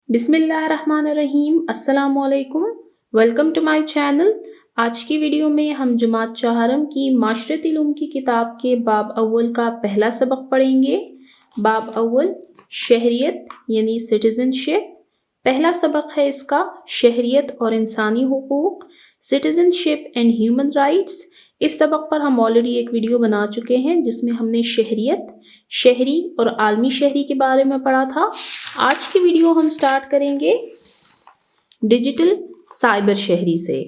بسم اللہ الرحمن الرحیم، السلام علیکم، ویلکم ٹو مائی چینل۔ آج کی ویڈیو میں ہم جماعت چہارم کی معاشرتی علوم کی کتاب کے باب اول کا پہلا سبق پڑھیں گے۔ باب اول شہریت یعنی سٹیزن شپ۔ پہلا سبق ہے اس کا شہریت اور انسانی حقوق، citizenship and human rights. اس سبق پر ہم آلریڈی ایک ویڈیو بنا چکے ہیں جس میں ہم نے شہریت، شہری اور عالمی شہری کے بارے میں پڑھا تھا۔ آج کی ویڈیو ہم سٹارٹ کریں گے ڈیجیٹل سائبر شہری سے۔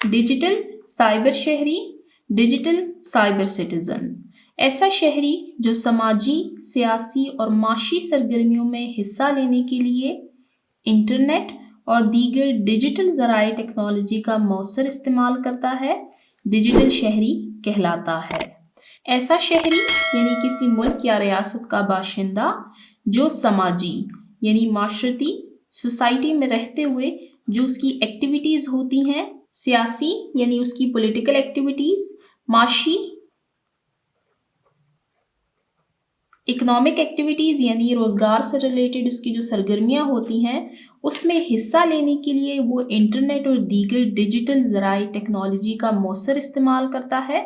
ڈیجیٹل سائبر شہری، ڈیجیٹل سائبر سٹیزن، ایسا شہری جو سماجی، سیاسی اور معاشی سرگرمیوں میں حصہ لینے کے لیے انٹرنیٹ اور دیگر ڈیجیٹل ذرائع ٹیکنالوجی کا مؤثر استعمال کرتا ہے، ڈیجیٹل شہری کہلاتا ہے۔ ایسا شہری یعنی کسی ملک یا ریاست کا باشندہ جو سماجی یعنی معاشرتی سوسائٹی میں رہتے ہوئے جو اس کی ایکٹیویٹیز ہوتی ہیں، سیاسی یعنی اس کی پولیٹیکل ایکٹیویٹیز، معاشی اکنامک ایکٹیویٹیز یعنی روزگار سے ریلیٹڈ اس کی جو سرگرمیاں ہوتی ہیں اس میں حصہ لینے کے لیے وہ انٹرنیٹ اور دیگر ڈیجیٹل ذرائع ٹیکنالوجی کا مؤثر استعمال کرتا ہے۔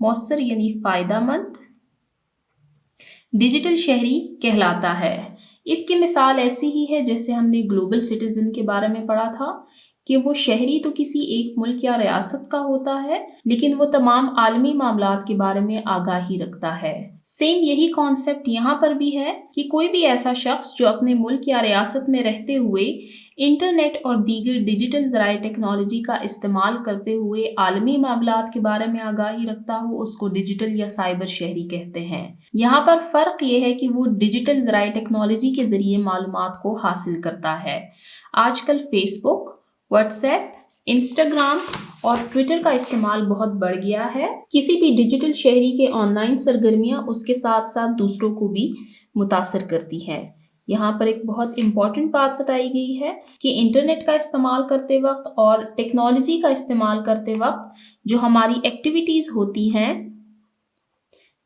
مؤثر یعنی فائدہ مند، ڈیجیٹل شہری کہلاتا ہے۔ اس کی مثال ایسی ہی ہے جیسے ہم نے گلوبل سٹیزن کے بارے میں پڑھا تھا کہ وہ شہری تو کسی ایک ملک یا ریاست کا ہوتا ہے لیکن وہ تمام عالمی معاملات کے بارے میں آگاہی رکھتا ہے۔ سیم یہی کانسیپٹ یہاں پر بھی ہے کہ کوئی بھی ایسا شخص جو اپنے ملک یا ریاست میں رہتے ہوئے انٹرنیٹ اور دیگر ڈیجیٹل ذرائع ٹیکنالوجی کا استعمال کرتے ہوئے عالمی معاملات کے بارے میں آگاہی رکھتا ہو اس کو ڈیجیٹل یا سائبر شہری کہتے ہیں۔ یہاں پر فرق یہ ہے کہ وہ ڈیجیٹل ذرائع ٹیکنالوجی کے ذریعے معلومات کو حاصل کرتا ہے۔ آج کل فیس بک، واٹس ایپ، انسٹاگرام اور ٹویٹر کا استعمال بہت بڑھ گیا ہے۔ کسی بھی ڈیجیٹل شہری کے آن لائن سرگرمیاں اس کے ساتھ ساتھ دوسروں کو بھی متاثر کرتی ہیں۔ یہاں پر ایک بہت امپورٹنٹ بات بتائی گئی ہے کہ انٹرنیٹ کا استعمال کرتے وقت اور ٹیکنالوجی کا استعمال کرتے وقت جو ہماری ایکٹیویٹیز ہوتی ہیں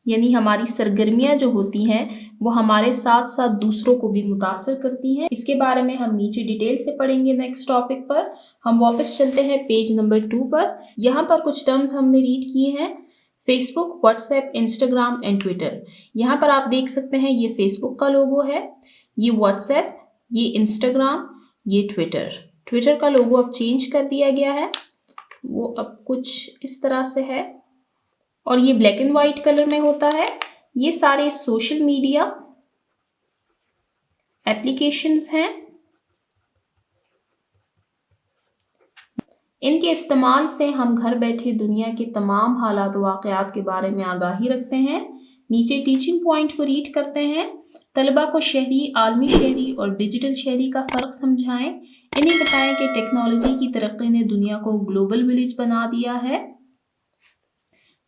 یعنی ہماری سرگرمیاں جو ہوتی ہیں وہ ہمارے ساتھ ساتھ دوسروں کو بھی متاثر کرتی ہیں۔ اس کے بارے میں ہم نیچے ڈیٹیل سے پڑھیں گے نیکسٹ ٹاپک پر۔ ہم واپس چلتے ہیں پیج نمبر 2 پر۔ یہاں پر کچھ ٹرمز ہم نے ریڈ کیے ہیں، Facebook, WhatsApp, Instagram and Twitter. یہاں پر آپ دیکھ سکتے ہیں یہ فیس بک کا لوگو ہے، یہ واٹس ایپ، یہ انسٹاگرام، یہ ٹویٹر۔ ٹویٹر کا لوگو اب چینج کر دیا گیا ہے، وہ اب کچھ اس طرح سے ہے اور یہ بلیک اینڈ وائٹ کلر میں ہوتا ہے۔ یہ سارے سوشل میڈیا ایپلیکیشنز ہیں، ان کے استعمال سے ہم گھر بیٹھے دنیا کے تمام حالات و واقعات کے بارے میں آگاہی رکھتے ہیں۔ نیچے ٹیچنگ پوائنٹ کو ریڈ کرتے ہیں۔ طلبہ کو شہری، عالمی شہری اور ڈیجیٹل شہری کا فرق سمجھائیں۔ انہیں بتائیں کہ ٹیکنالوجی کی ترقی نے دنیا کو گلوبل ولیج بنا دیا ہے۔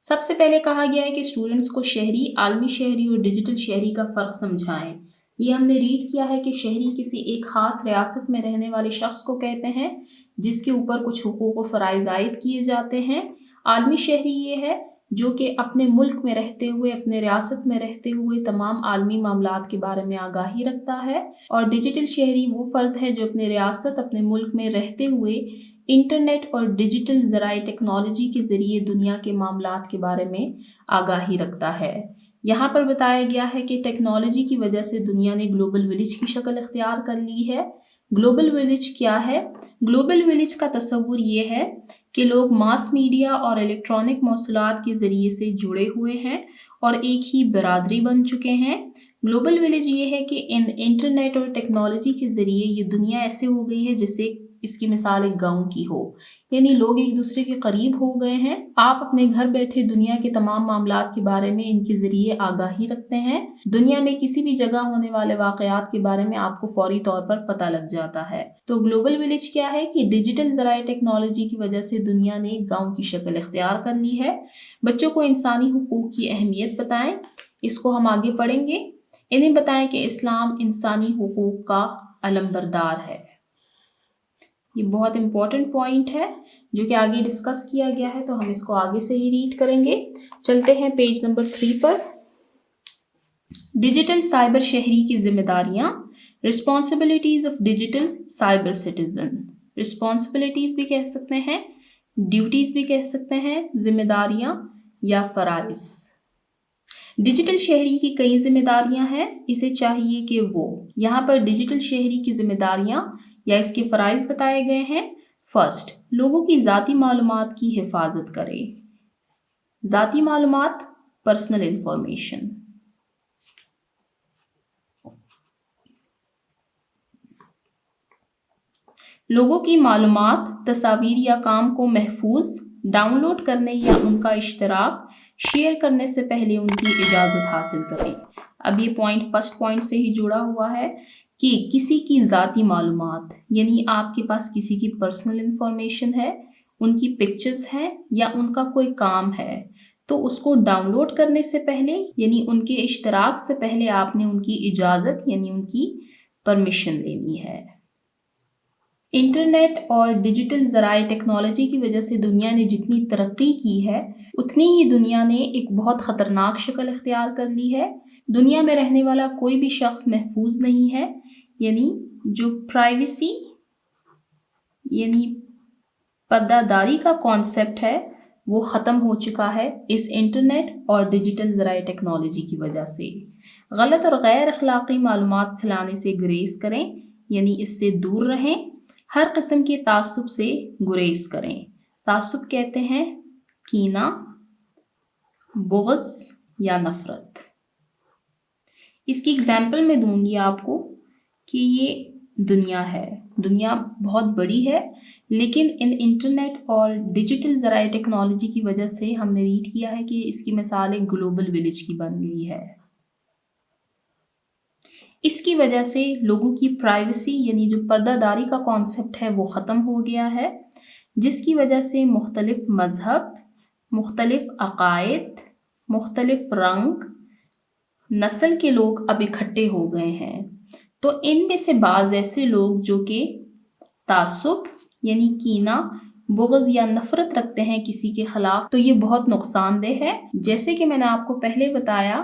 سب سے پہلے کہا گیا ہے کہ اسٹوڈنٹس کو شہری، عالمی شہری اور ڈیجیٹل شہری کا فرق سمجھائیں۔ یہ ہم نے ریڈ کیا ہے کہ شہری کسی ایک خاص ریاست میں رہنے والے شخص کو کہتے ہیں جس کے اوپر کچھ حقوق و فرائض عائد کیے جاتے ہیں۔ عالمی شہری یہ ہے جو کہ اپنے ملک میں رہتے ہوئے، اپنے ریاست میں رہتے ہوئے تمام عالمی معاملات کے بارے میں آگاہی رکھتا ہے۔ اور ڈیجیٹل شہری وہ فرد ہے جو اپنے ریاست، اپنے ملک میں رہتے ہوئے انٹرنیٹ اور ڈیجیٹل ذرائع ٹیکنالوجی کے ذریعے دنیا کے معاملات کے بارے میں آگاہی رکھتا ہے۔ یہاں پر بتایا گیا ہے کہ ٹیکنالوجی کی وجہ سے دنیا نے گلوبل ولیج کی شکل اختیار کر لی ہے۔ گلوبل ولیج کیا ہے؟ گلوبل ولیج کا تصور یہ ہے کہ لوگ ماس میڈیا اور الیکٹرانک موصلات کے ذریعے سے جڑے ہوئے ہیں اور ایک ہی برادری بن چکے ہیں۔ گلوبل ولیج یہ ہے کہ انٹرنیٹ اور ٹیکنالوجی کے ذریعے یہ دنیا ایسے ہو گئی ہے جسے اس کی مثال ایک گاؤں کی ہو، یعنی لوگ ایک دوسرے کے قریب ہو گئے ہیں۔ آپ اپنے گھر بیٹھے دنیا کے تمام معاملات کے بارے میں ان کے ذریعے آگاہی رکھتے ہیں۔ دنیا میں کسی بھی جگہ ہونے والے واقعات کے بارے میں آپ کو فوری طور پر پتہ لگ جاتا ہے۔ تو گلوبل ولیج کیا ہے کہ ڈیجیٹل ذرائع ٹیکنالوجی کی وجہ سے دنیا نے ایک گاؤں کی شکل اختیار کر لی ہے۔ بچوں کو انسانی حقوق کی اہمیت بتائیں، اس کو ہم آگے پڑھیں گے۔ انہیں بتائیں کہ اسلام انسانی حقوق کا علمبردار ہے۔ یہ بہت امپورٹنٹ پوائنٹ ہے جو کہ آگے ڈسکس کیا گیا ہے، تو ہم اس کو آگے سے ہی ریڈ کریں گے۔ چلتے ہیں پیج نمبر 3 پر۔ ڈیجیٹل سائبر شہری کی ذمہ داریاں، responsibilities of digital cyber citizen. Responsibilities بھی کہہ سکتے ہیں، ڈیوٹیز بھی کہہ سکتے ہیں، ذمہ داریاں یا فرائض۔ ڈیجیٹل شہری کی کئی ذمہ داریاں ہیں، اسے چاہیے کہ وہ یہاں پر ڈیجیٹل شہری کی ذمہ داریاں یا اس کے فرائض بتائے گئے ہیں۔ فرسٹ، لوگوں کی ذاتی معلومات کی حفاظت کرے۔ ذاتی معلومات، پرسنل انفارمیشن۔ لوگوں کی معلومات، تصاویر یا کام کو محفوظ، ڈاؤن لوڈ کرنے یا ان کا اشتراک، شیئر کرنے سے پہلے ان کی اجازت حاصل کریں۔ اب یہ پوائنٹ فرسٹ پوائنٹ سے ہی جڑا ہوا ہے کہ کسی کی ذاتی معلومات، یعنی آپ کے پاس کسی کی پرسنل انفارمیشن ہے، ان کی پکچرز ہیں یا ان کا کوئی کام ہے، تو اس کو ڈاؤن لوڈ کرنے سے پہلے یعنی ان کے اشتراک سے پہلے آپ نے ان کی اجازت یعنی ان کی پرمیشن لینی ہے۔ انٹرنیٹ اور ڈیجیٹل ذرائع ٹیکنالوجی کی وجہ سے دنیا نے جتنی ترقی کی ہے، اتنی ہی دنیا نے ایک بہت خطرناک شکل اختیار کر لی ہے۔ دنیا میں رہنے والا کوئی بھی شخص محفوظ نہیں ہے، یعنی جو پرائیویسی یعنی پردہ داری کا کانسیپٹ ہے وہ ختم ہو چکا ہے اس انٹرنیٹ اور ڈیجیٹل ذرائع ٹیکنالوجی کی وجہ سے۔ غلط اور غیر اخلاقی معلومات پھیلانے سے گریز کریں، یعنی اس سے دور رہیں۔ ہر قسم کے تعصب سے گریز کریں۔ تعصب کہتے ہیں کینہ، بغض یا نفرت۔ اس کی اگزامپل میں دوں گی آپ کو کہ یہ دنیا ہے، دنیا بہت بڑی ہے، لیکن انٹرنیٹ اور ڈیجیٹل ذرائع ٹیکنالوجی کی وجہ سے ہم نے ریڈ کیا ہے کہ اس کی مثال ایک گلوبل ولیج کی بن گئی ہے۔ اس کی وجہ سے لوگوں کی پرائیویسی یعنی جو پردہ داری کا کانسیپٹ ہے وہ ختم ہو گیا ہے، جس کی وجہ سے مختلف مذہب، مختلف عقائد، مختلف رنگ، نسل کے لوگ اب اکٹھے ہو گئے ہیں۔ تو ان میں سے بعض ایسے لوگ جو کہ تعصب یعنی کینہ، بغض یا نفرت رکھتے ہیں کسی کے خلاف، تو یہ بہت نقصان دہ ہے۔ جیسے کہ میں نے آپ کو پہلے بتایا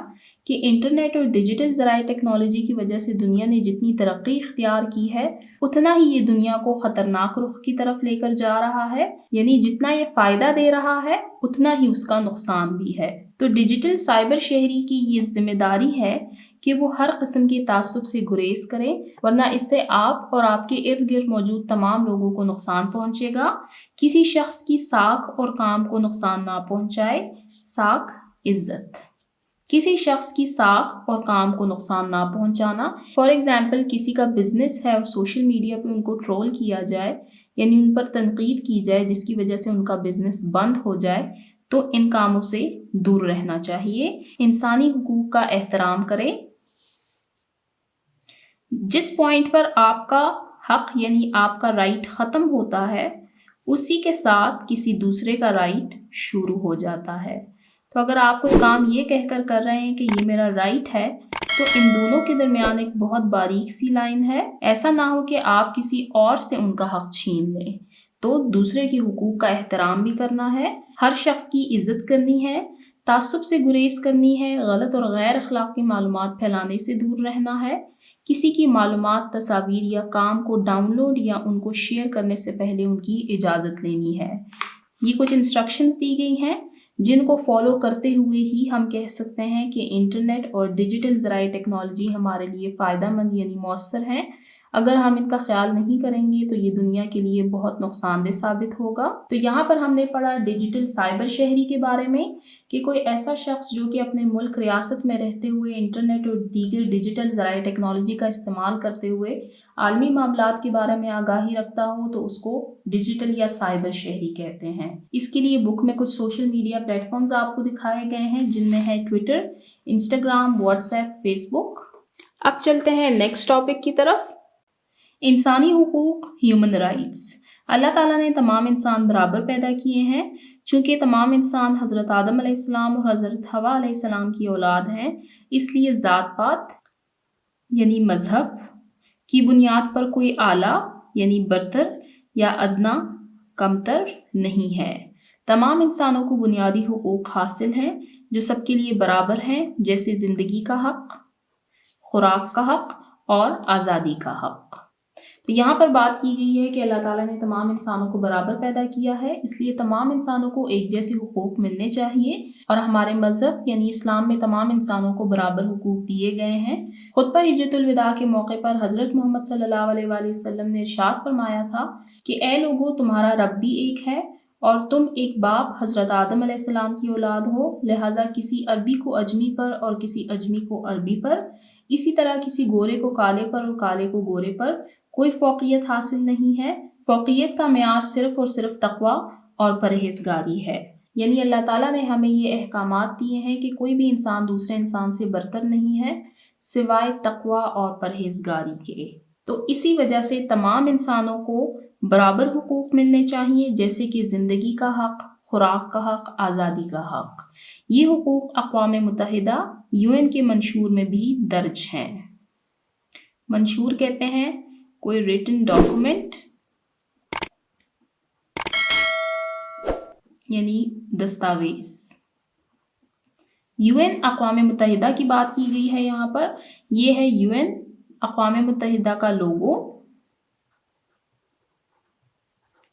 کہ انٹرنیٹ اور ڈیجیٹل ذرائع ٹیکنالوجی کی وجہ سے دنیا نے جتنی ترقی اختیار کی ہے، اتنا ہی یہ دنیا کو خطرناک رخ کی طرف لے کر جا رہا ہے، یعنی جتنا یہ فائدہ دے رہا ہے اتنا ہی اس کا نقصان بھی ہے۔ تو ڈیجیٹل سائبر شہری کی یہ ذمہ داری ہے کہ وہ ہر قسم کے تعصب سے گریز کریں، ورنہ اس سے آپ اور آپ کے ارد گرد موجود تمام لوگوں کو نقصان پہنچے گا۔ کسی شخص کی ساکھ اور کام کو نقصان نہ پہنچائے۔ ساکھ، عزت۔ کسی شخص کی ساکھ اور کام کو نقصان نہ پہنچانا۔ فار ایگزامپل کسی کا بزنس ہے اور سوشل میڈیا پہ ان کو ٹرول کیا جائے، یعنی ان پر تنقید کی جائے جس کی وجہ سے ان کا بزنس بند ہو جائے، تو ان کاموں سے دور رہنا چاہیے۔ انسانی حقوق کا احترام کریں۔ جس پوائنٹ پر آپ کا حق یعنی آپ کا رائٹ ختم ہوتا ہے، اسی کے ساتھ کسی دوسرے کا رائٹ شروع ہو جاتا ہے۔ تو اگر آپ کوئی کام یہ کہہ کر رہے ہیں کہ یہ میرا رائٹ ہے، تو ان دونوں کے درمیان ایک بہت باریک سی لائن ہے۔ ایسا نہ ہو کہ آپ کسی اور سے ان کا حق چھین لیں۔ تو دوسرے کے حقوق کا احترام بھی کرنا ہے، ہر شخص کی عزت کرنی ہے، تعصب سے گریز کرنی ہے، غلط اور غیر اخلاقی معلومات پھیلانے سے دور رہنا ہے، کسی کی معلومات، تصاویر یا کام کو ڈاؤن لوڈ یا ان کو شیئر کرنے سے پہلے ان کی اجازت لینی ہے۔ یہ کچھ انسٹرکشنز دی گئی ہیں جن کو فالو کرتے ہوئے ہی ہم کہہ سکتے ہیں کہ انٹرنیٹ اور ڈیجیٹل ذرائع ٹیکنالوجی ہمارے لیے فائدہ مند یعنی مؤثر ہیں۔ اگر ہم ان کا خیال نہیں کریں گے تو یہ دنیا کے لیے بہت نقصان دہ ثابت ہوگا۔ تو یہاں پر ہم نے پڑھا ڈیجیٹل سائبر شہری کے بارے میں کہ کوئی ایسا شخص جو کہ اپنے ملک ریاست میں رہتے ہوئے انٹرنیٹ اور دیگر ڈیجیٹل ذرائع ٹیکنالوجی کا استعمال کرتے ہوئے عالمی معاملات کے بارے میں آگاہی رکھتا ہو تو اس کو ڈیجیٹل یا سائبر شہری کہتے ہیں۔ اس کے لیے بک میں کچھ سوشل میڈیا پلیٹ فارمز آپ کو دکھائے گئے ہیں جن میں ہے Twitter, Instagram, WhatsApp, Facebook. اب چلتے ہیں نیکسٹ ٹاپک کی طرف۔ انسانی حقوق، ہیومن رائٹس۔ اللہ تعالیٰ نے تمام انسان برابر پیدا کیے ہیں۔ چونکہ تمام انسان حضرت آدم علیہ السلام اور حضرت حوا علیہ السلام کی اولاد ہیں، اس لیے ذات پات یعنی مذہب کی بنیاد پر کوئی اعلیٰ یعنی برتر या अदना कमतर नहीं है। तमाम इंसानों को बुनियादी हुकूक हासिल हैं जो सबके लिए बराबर हैं, जैसे ज़िंदगी का हक़, खुराक का हक़ और आज़ादी का हक़। तो यहाँ पर बात की गई है कि अल्लाह ताला ने तमाम इंसानों को बराबर पैदा किया है, इसलिए तमाम इंसानों को एक जैसे हुकूक मिलने चाहिए और हमारे मज़हब यानी इस्लाम में तमाम इंसानों को बराबर हुकूक दिए गए हैं। खुतबा हिज्जतुल विदा के मौके पर हज़रत मोहम्मद सल्लल्लाहु अलैहि वसल्लम ने इरशाद फरमाया था कि ए लोगों, तुम्हारा रब भी एक है और तुम एक बाप हज़रत आदम अलैहिस्सलाम की औलाद हो, लिहाजा किसी अरबी को अजमी पर और किसी अजमी को अरबी पर, इसी तरह किसी गोरे को काले पर और काले को गोरे पर कोई फ़ौक़ियत हासिल नहीं है। फ़ौक़ियत का मेयार सिर्फ़ और सिर्फ तक़वा और परहेज़गारी है। यानी अल्लाह ताला ने हमें ये अहकामात दिए हैं कि कोई भी इंसान दूसरे इंसान से बरतर नहीं है सिवाय तक़वा और परहेज़गारी के। तो इसी वजह से तमाम इंसानों को बराबर हुकूक मिलने चाहिए, जैसे कि ज़िंदगी का हक़, खुराक का हक़, आज़ादी का हक़। ये हुकूक अक़वाम मुत्तहिदा UN के मंशूर में भी दर्ज हैं। मंशूर कहते हैं कोई रिटन डॉक्यूमेंट यानी दस्तावेज। UN अक़वाम मुत्तहिदा की बात की गई है यहाँ पर। ये है UN अक़वाम मुत्तहिदा का लोगो,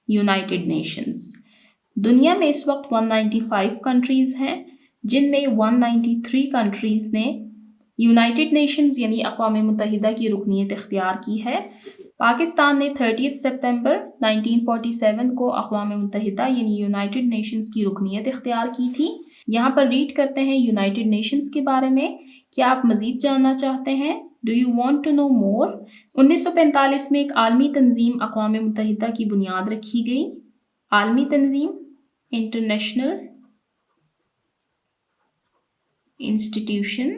यूनाइटेड नेशंस। दुनिया में इस वक्त 195 कंट्रीज़ हैं, जिनमें 193 कंट्रीज़ ने यूनाइटेड नेशंस यानी अक़वाम मुत्तहिदा की रुकनीत इख्तियार की है। पाकिस्तान ने 30 सितंबर 1947 को अक़वाम मुत्तहिदा यानी यूनाइटेड नेशंस की रुकनीत इख्तियार की थी। यहाँ पर रीड करते हैं यूनाइटेड नेशंस के बारे में। क्या आप मज़ीद जानना चाहते हैं? Do you want to know more? 1945 में एक आलमी तंजीम अक़वाम मुत्तहिदा की बुनियाद रखी गई। आलमी तंजीम इंटरनेशनल इंस्टीट्यूशन,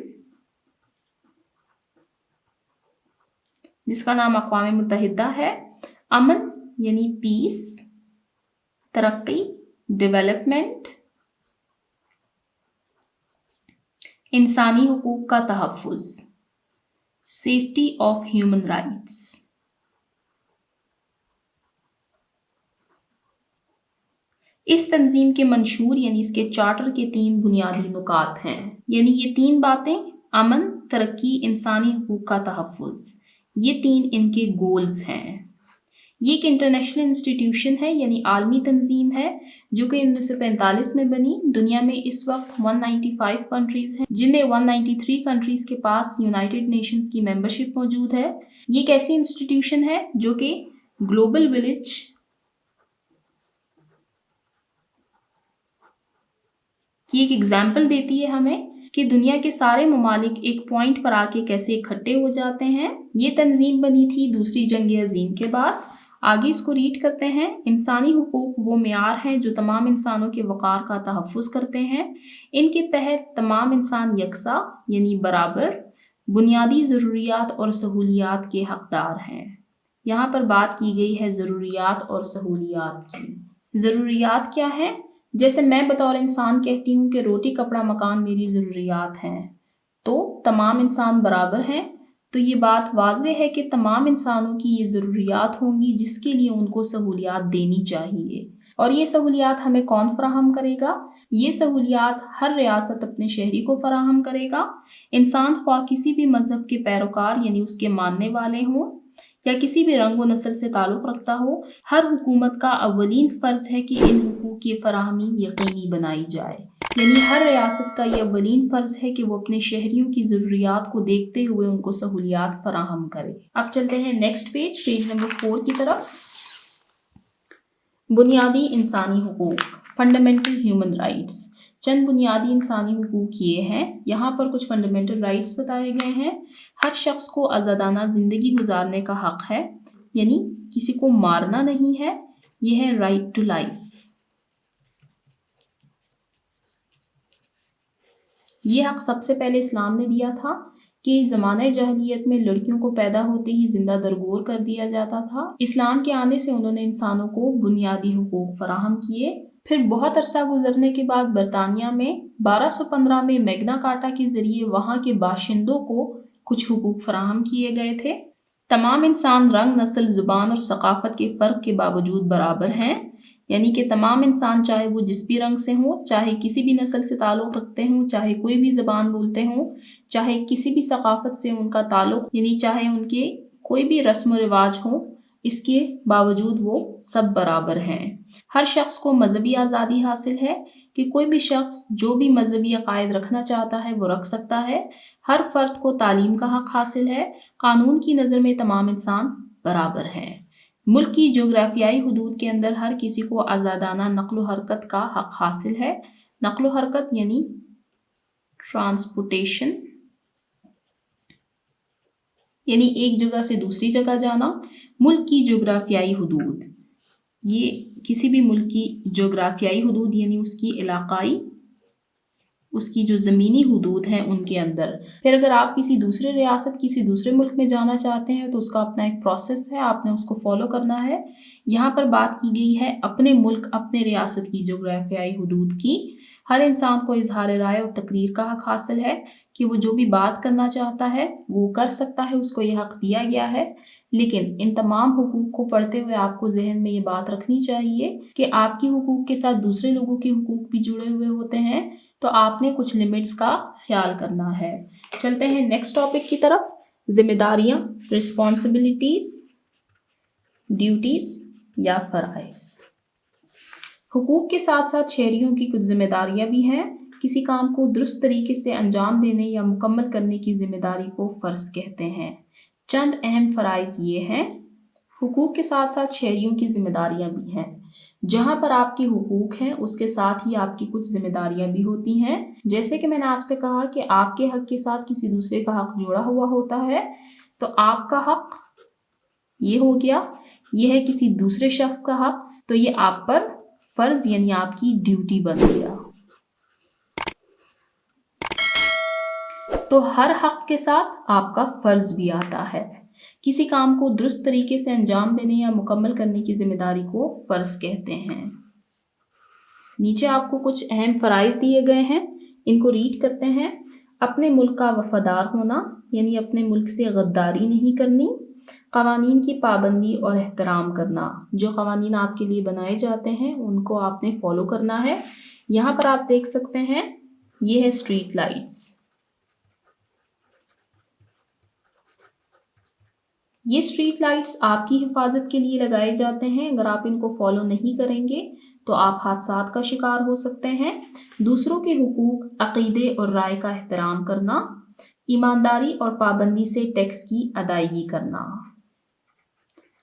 जिसका नाम अक़वाम मुत्तहिदा है। अमन यानी पीस, तरक्की डेवलपमेंट, इंसानी हुकूक का तहफ़्फ़ुज़, सेफ्टी ऑफ ह्यूमन राइट्स। इस तंजीम के मंशूर यानी इसके चार्टर के 3 बुनियादी नुकात हैं, यानी ये 3 बातें अमन, तरक्की, इंसानी हुकूक का तहफ़्फ़ुज़, ये 3 इनके गोल्स हैं। ये एक इंटरनेशनल इंस्टीट्यूशन है यानी आलमी तंजीम है जो कि 1945 में बनी। दुनिया में इस वक्त 195 कंट्रीज़ हैं, जिनमें 193 कंट्रीज़ के पास यूनाइटेड नेशंस की मेंबरशिप मौजूद है। ये एक ऐसी इंस्टीट्यूशन है जो कि ग्लोबल विलेज की एक एग्जाम्पल देती है हमें कि दुनिया के सारे ममालिक एक पॉइंट पर आके कैसे इकट्ठे हो जाते हैं। ये तंजीम बनी थी दूसरी जंग अज़ीम के बाद। आगे इसको रीड करते हैं। इंसानी हुकूक वो मेयार हैं जो तमाम इंसानों के वक़ार का तहफ़्फ़ुज़ करते हैं। इनके तहत तमाम इंसान यकसा यानी बराबर बुनियादी ज़रूरियात और सहूलियात के हक़दार हैं। यहाँ पर बात की गई है ज़रूरियात और सहूलियात की। ज़रूरियात क्या है? जैसे मैं बतौर इंसान कहती हूँ कि रोटी कपड़ा मकान मेरी ज़रूरियात हैं, तो तमाम इंसान बराबर हैं। तो ये बात वाज़ेह है कि तमाम इंसानों की ये ज़रूरियात होंगी जिसके लिए उनको सहूलियात देनी चाहिए। और ये सहूलियात हमें कौन फ़राहम करेगा? ये सहूलियात हर रियासत अपने शहरी को फ़राहम करेगा। इंसान ख्वाह किसी भी मज़हब के पैरोकार यानी उसके मानने वाले हों या किसी भी रंग व नस्ल से ताल्लुक़ रखता हो, हर हुकूमत का अव्वलीन फ़र्ज़ है कि इन हुकूक की फ़राहमी यकीनी बनाई जाए। यानी हर रियासत का ये अव्वलीन फ़र्ज़ है कि वो अपने शहरियों की ज़रूरियात को देखते हुए उनको सहूलियात फ़राहम करे। अब चलते हैं नेक्स्ट पेज नंबर 4 की तरफ। बुनियादी इंसानी हुकूक, फंडामेंटल ह्यूमन राइट्स। चंद बुनियादी इंसानी हुकूक ये हैं। यहाँ पर कुछ फंडामेंटल राइट्स बताए गए हैं। हर शख्स को आज़ादाना ज़िंदगी गुजारने का हक़ है, यानी किसी को मारना नहीं है। यह है राइट टू लाइफ। ये हक़ सबसे पहले इस्लाम ने दिया था कि ज़माने जahiliyyat में लड़कियों को पैदा होते ही ज़िंदा दरगोर कर दिया जाता था। इस्लाम के आने से उन्होंने इंसानों को बुनियादी हुकूक फराहम किए। फिर बहुत अरसा गुजरने के बाद बरतानिया में 1215 में मैग्ना कार्टा के ज़रिए वहाँ के बाशिंदों को कुछ हुकूक फराहम किए गए थे तमाम इंसान रंग, नस्ल, ज़ुबान और सकाफ़त के फ़र्क के बावजूद बराबर हैं, यानी कि तमाम इंसान चाहे वो जिस भी रंग से हों, चाहे किसी भी नस्ल से ताल्लुक़ रखते हों, चाहे कोई भी ज़बान बोलते हों, चाहे किसी भी सकाफ़त से उनका ताल्लुक़, यानी चाहे उनके कोई भी रस्म व रिवाज हो, इसके बावजूद वो सब बराबर हैं। हर शख्स को मज़हबी आज़ादी हासिल है कि कोई भी शख्स जो भी मज़हबी अक़ायद रखना चाहता है वो रख सकता है। हर फ़र्द को तालीम का हक़ हासिल है। कानून की नज़र में तमाम इंसान बराबर हैं। मुल्क की जोग्राफियाई हदूद के अंदर हर किसी को आज़ादाना नक़्ल व हरकत का हक़ हासिल है। नक़्ल व हरकत यानी ट्रांसपोर्टेशन, यानी एक जगह से दूसरी जगह जाना। मुल्क की जोग्राफियाई हदूद, ये किसी भी मुल्क की जोग्राफियाई हदूद यानी उसकी इलाक़ाई, उसकी जो ज़मीनी हदूद हैं उनके अंदर। फिर अगर आप किसी दूसरे रियासत, किसी दूसरे मुल्क में जाना चाहते हैं तो उसका अपना एक प्रोसेस है, आपने उसको फॉलो करना है। यहाँ पर बात की गई है अपने मुल्क, अपने रियासत की जोग्राफियाई हदूद की। हर इंसान को इजहार राय और तकरीर का हक़ हासिल है कि वो जो भी बात करना चाहता है वो कर सकता है, उसको ये हक़ दिया गया है। लेकिन इन तमाम हुकूक को पढ़ते हुए आपको जहन में ये बात रखनी चाहिए कि आपकी हुकूक के साथ दूसरे लोगों के हुकूक भी जुड़े हुए होते हैं, तो आपने कुछ लिमिट्स का ख्याल करना है। चलते हैं नेक्स्ट टॉपिक की तरफ, जिम्मेदारियाँ, रिस्पॉन्सिबिलिटीज़, ड्यूटीज़ या फ़राइज़। हुकूक के साथ साथ शहरियों की कुछ जिम्मेदारियाँ भी हैं। किसी काम को दुरुस्त तरीके से अंजाम देने या मुकम्मल करने की जिम्मेदारी को फ़र्ज़ कहते हैं। चंद अहम फ़राइज़ ये हैं। हुकूक के साथ साथ शहरियों की जिम्मेदारियाँ भी हैं। जहाँ पर आपके हुकूक हैं उसके साथ ही आपकी कुछ जिम्मेदारियाँ भी होती हैं। जैसे कि मैंने आपसे कहा कि आपके हक़ के साथ किसी दूसरे का हक़ जुड़ा हुआ होता है, तो आपका हक़ ये हो गया, ये है किसी दूसरे शख्स का हक़, तो ये आप पर फ़र्ज़ यानी आपकी ड्यूटी बन गया। तो हर हक़ के साथ आपका फ़र्ज़ भी आता है। किसी काम को दुरुस्त तरीके से अंजाम देने या मुकम्मल करने की जिम्मेदारी को फ़र्ज़ कहते हैं। नीचे आपको कुछ अहम फ़राइज़ दिए गए हैं, इनको रीड करते हैं। अपने मुल्क का वफ़ादार होना, यानी अपने मुल्क से गद्दारी नहीं करनी। क़वानीन की पाबंदी और एहतराम करना, जो क़वानीन आपके लिए बनाए जाते हैं उनको आपने फ़ॉलो करना है। यहाँ पर आप देख सकते हैं, ये है स्ट्रीट लाइट्स। ये स्ट्रीट लाइट्स आपकी हिफाजत के लिए लगाए जाते हैं। अगर आप इनको फॉलो नहीं करेंगे तो आप हादसात का शिकार हो सकते हैं। दूसरों के हुकूक, अक़ीदे और राय का एहतराम करना, ईमानदारी और पाबंदी से टैक्स की अदायगी करना।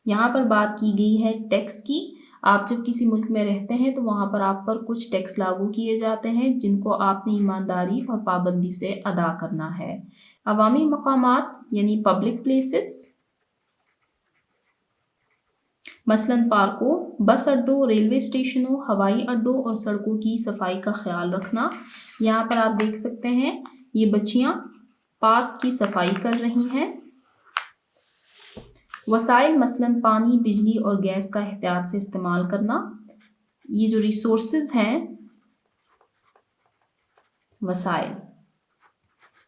यहाँ पर बात की गई है टैक्स की। आप जब किसी मुल्क में रहते हैं तो वहाँ पर आप पर कुछ टैक्स लागू किए जाते हैं जिनको आपने ईमानदारी और पाबंदी से अदा करना है। अवामी मकामात यानी पब्लिक प्लेसेस, मसलन पार्कों, बस अड्डों, रेलवे स्टेशनों, हवाई अड्डों और सड़कों की सफाई का ख्याल रखना। यहाँ पर आप देख सकते हैं ये बच्चियाँ पार्क की सफाई कर रही हैं। वसाइल मसलन पानी, बिजली और गैस का एहतियात से इस्तेमाल करना। ये जो रिसोर्सेज हैं वसाइल,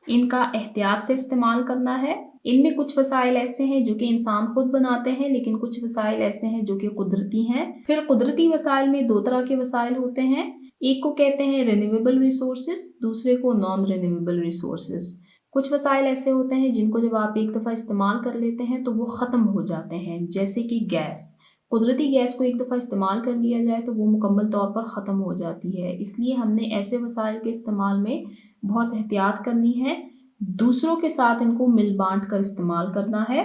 इनका एहतियात से इस्तेमाल करना है। इनमें कुछ वसाइल ऐसे हैं जो कि इंसान खुद बनाते हैं, लेकिन कुछ वसाइल ऐसे हैं जो कि कुदरती हैं। फिर कुदरती वसाइल में दो तरह के वसाइल होते हैं, एक को कहते हैं रिन्यूएबल रिसोर्सेज, दूसरे को नॉन रिन्यूएबल रिसोर्सेज। कुछ वसाइल ऐसे होते हैं जिनको जब आप एक दफ़ा इस्तेमाल कर लेते हैं तो वो ख़त्म हो जाते हैं, जैसे कि गैस। कुदरती गैस को एक दफ़ा इस्तेमाल कर लिया जाए तो वो मुकम्मल तौर पर ख़त्म हो जाती है, इसलिए हमने ऐसे वसाइल के इस्तेमाल में बहुत एहतियात करनी है। दूसरों के साथ इनको मिल बांट कर इस्तेमाल करना है।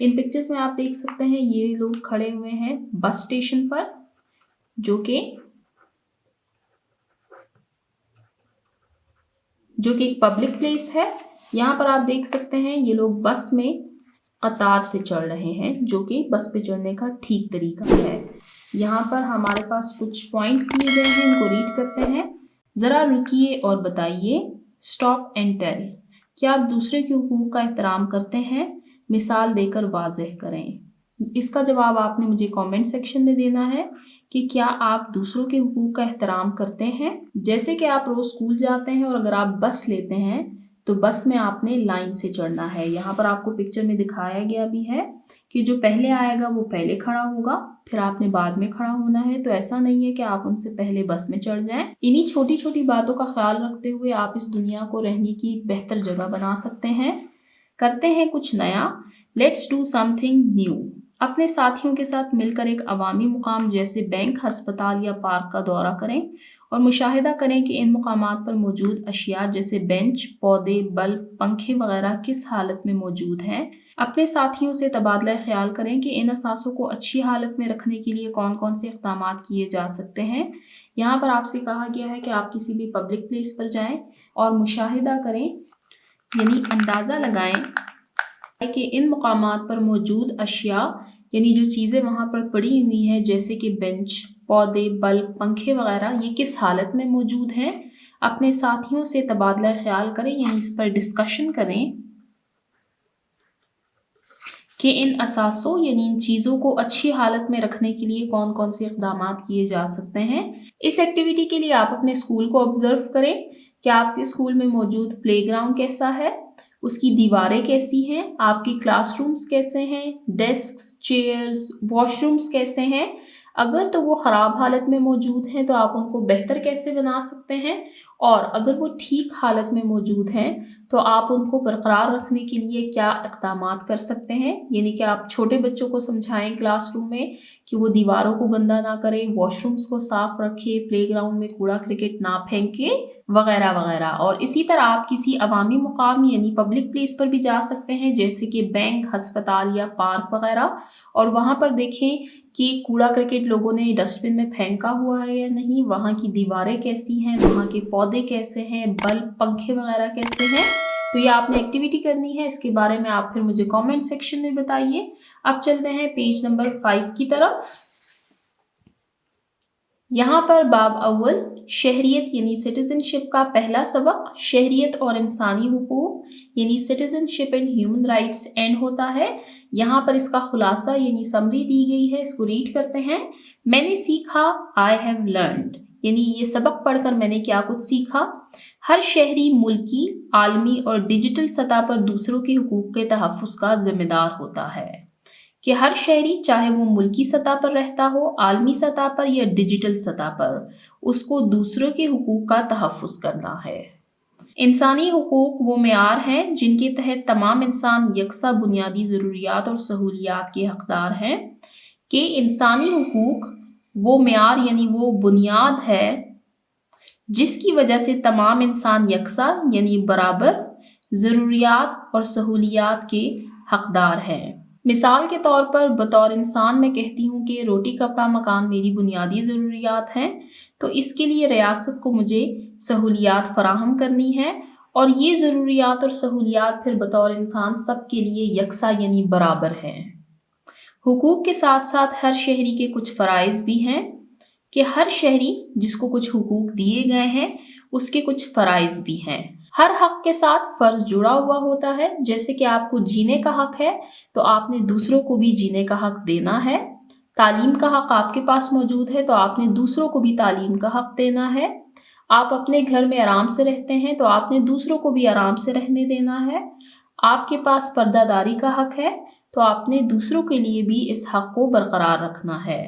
इन पिक्चर्स में आप देख सकते हैं ये लोग खड़े हुए हैं बस स्टेशन पर, जो कि एक पब्लिक प्लेस है। यहाँ पर आप देख सकते हैं ये लोग बस में कतार से चढ़ रहे हैं, जो कि बस पे चढ़ने का ठीक तरीका है। यहाँ पर हमारे पास कुछ पॉइंट्स दिए गए हैं, इनको रीड करते हैं। ज़रा रुकिए और बताइए, स्टॉप एंड टेल, क्या आप दूसरे के हुकूक का एहतराम करते हैं? मिसाल देकर वाज़ेह करें। इसका जवाब आपने मुझे कमेंट सेक्शन में देना है कि क्या आप दूसरों के हुकूक का एहतराम करते हैं। जैसे कि आप रोज़ स्कूल जाते हैं और अगर आप बस लेते हैं तो बस में आपने लाइन से चढ़ना है। यहाँ पर आपको पिक्चर में दिखाया गया भी है कि जो पहले आएगा वो पहले खड़ा होगा, फिर आपने बाद में खड़ा होना है। तो ऐसा नहीं है कि आप उनसे पहले बस में चढ़ जाएं। इन्हीं छोटी छोटी बातों का ख्याल रखते हुए आप इस दुनिया को रहने की एक बेहतर जगह बना सकते हैं। करते हैं कुछ नया, लेट्स डू समथिंग न्यू। अपने साथियों के साथ मिलकर एक अवामी मुकाम जैसे बैंक, अस्पताल या पार्क का दौरा करें और मुशाहिदा करें कि इन मुकामात पर मौजूद अशिया जैसे बेंच, पौधे, बल्ब, पंखे वगैरह किस हालत में मौजूद हैं। अपने साथियों से तबादला ख्याल करें कि इन असासों को अच्छी हालत में रखने के लिए कौन कौन से इक़दाम किए जा सकते हैं। यहाँ पर आपसे कहा गया है कि आप किसी भी पब्लिक प्लेस पर जाएँ और मुशाहिदा करें, यानी अंदाज़ा लगाएं कि इन मुकामात पर मौजूद अशिया यानी जो चीज़ें वहाँ पर पड़ी हुई हैं जैसे कि बेंच, पौधे, बल्ब, पंखे वगैरह, ये किस हालत में मौजूद हैं। अपने साथियों से तबादला ख्याल करें, यानी इस पर डिस्कशन करें कि इन असासों यानी इन चीज़ों को अच्छी हालत में रखने के लिए कौन कौन से इक़दाम किए जा सकते हैं। इस एक्टिविटी के लिए आप अपने स्कूल को ऑब्जर्व करें कि आपके स्कूल में मौजूद प्लेग्राउंड कैसा है, उसकी दीवारें कैसी हैं, आपकी क्लासरूम्स कैसे हैं, डेस्क्स, चेयर्स, वॉशरूम्स कैसे हैं। अगर तो वो ख़राब हालत में मौजूद हैं तो आप उनको बेहतर कैसे बना सकते हैं, और अगर वो ठीक हालत में मौजूद हैं तो आप उनको बरकरार रखने के लिए क्या इक़दाम कर सकते हैं। यानी कि आप छोटे बच्चों को समझाएं क्लासरूम में कि वो दीवारों को गंदा ना करें, वॉशरूम्स को साफ़ रखें, प्लेग्राउंड में कूड़ा क्रिकेट ना फेंके वगैरह वगैरह। और इसी तरह आप किसी अवामी मुकाम यानी पब्लिक प्लेस पर भी जा सकते हैं जैसे कि बैंक, अस्पताल या पार्क वगैरह, और वहाँ पर देखें कि कूड़ा क्रिकेट लोगों ने डस्टबिन में फेंका हुआ है या नहीं, वहाँ की दीवारें कैसी हैं, वहाँ के पौधे कैसे हैं, बल्ब, पंखे वगैरह कैसे हैं। तो ये आपने एक्टिविटी करनी है, इसके बारे में आप फिर मुझे कमेंट सेक्शन में बताइए। अब चलते हैं पेज नंबर 5 की तरफ। यहाँ पर बाब अव्वल शहरियत यानी सिटीजनशिप का पहला सबक शहरियत और इंसानी हुकूक यानी citizenship and human rights and होता है। यहाँ पर इसका खुलासा यानी समरी दी गई है, इसको रीड करते हैं। मैंने सीखा, आई हैव लर्नड, यानी ये सबक पढ़कर मैंने क्या कुछ सीखा। हर शहरी मुल्की, आलमी और डिजिटल सतह पर दूसरों के हुकूक के तहफ़्फ़ुज़ का जिम्मेदार होता है कि हर शहरी चाहे वो मुल्की सतह पर रहता हो, आलमी सतह पर या डिजिटल सतह पर, उसको दूसरों के हुकूक का तहफ़्फ़ुज़ करना है। इंसानी हुकूक वो मेयार हैं जिनके तहत तमाम इंसान यकसा बुनियादी ज़रूरियात और सहूलियात के हक़दार हैं। कि इंसानी हुकूक वो मेयार यानी वो बुनियाद है जिसकी वजह से तमाम इंसान यकसा यानी बराबर ज़रूरियात और सहूलियात के हक़दार हैं। मिसाल के तौर पर बतौर इंसान मैं कहती हूँ कि रोटी, कपड़ा, मकान मेरी बुनियादी ज़रूरियात हैं, तो इसके लिए रियासत को मुझे सहूलियात फराहम करनी है, और ये ज़रूरियात और सहूलियात फिर बतौर इंसान सब के लिए यकसा यानी बराबर हैं। हुकूक के साथ साथ हर शहरी के कुछ फ़राइज़ भी हैं कि हर शहरी जिसको कुछ हुकूक दिए गए हैं उसके कुछ फ़राइज़ भी हैं। हर हक़ के साथ फ़र्ज़ जुड़ा हुआ होता है, जैसे कि आपको जीने का हक़ है तो आपने दूसरों को भी जीने का हक़ देना है। तालीम का हक़ आपके पास मौजूद है तो आपने दूसरों को भी तालीम का हक़ देना है। आप अपने घर में आराम से रहते हैं तो आपने दूसरों को भी आराम से रहने देना है। आपके पास पर्दादारी का हक़ है तो आपने दूसरों के लिए भी इस हक़ को बरकरार रखना है।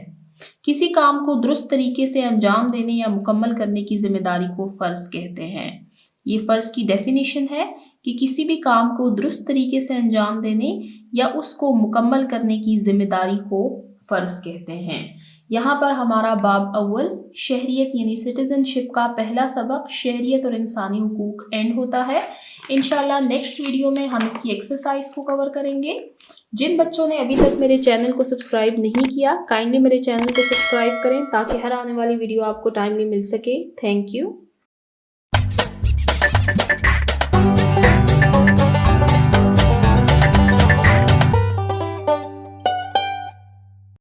किसी काम को दुरुस्त तरीके से अंजाम देने या मुकम्मल करने की ज़िम्मेदारी को फ़र्ज़ कहते हैं। ये फ़र्ज़ की डेफिनेशन है कि किसी भी काम को दुरुस्त तरीके से अंजाम देने या उसको मुकम्मल करने की ज़िम्मेदारी को फ़र्ज़ कहते हैं। यहाँ पर हमारा बाब अव्वल शहरियत यानी सिटीज़नशिप का पहला सबक शहरियत और इंसानी हुकूक एंड होता है। इंशाल्लाह नेक्स्ट वीडियो में हम इसकी एक्सरसाइज को कवर करेंगे। जिन बच्चों ने अभी तक मेरे चैनल को सब्सक्राइब नहीं किया, काइंडली मेरे चैनल को सब्सक्राइब करें ताकि हर आने वाली वीडियो आपको टाइमली मिल सके। Thank you.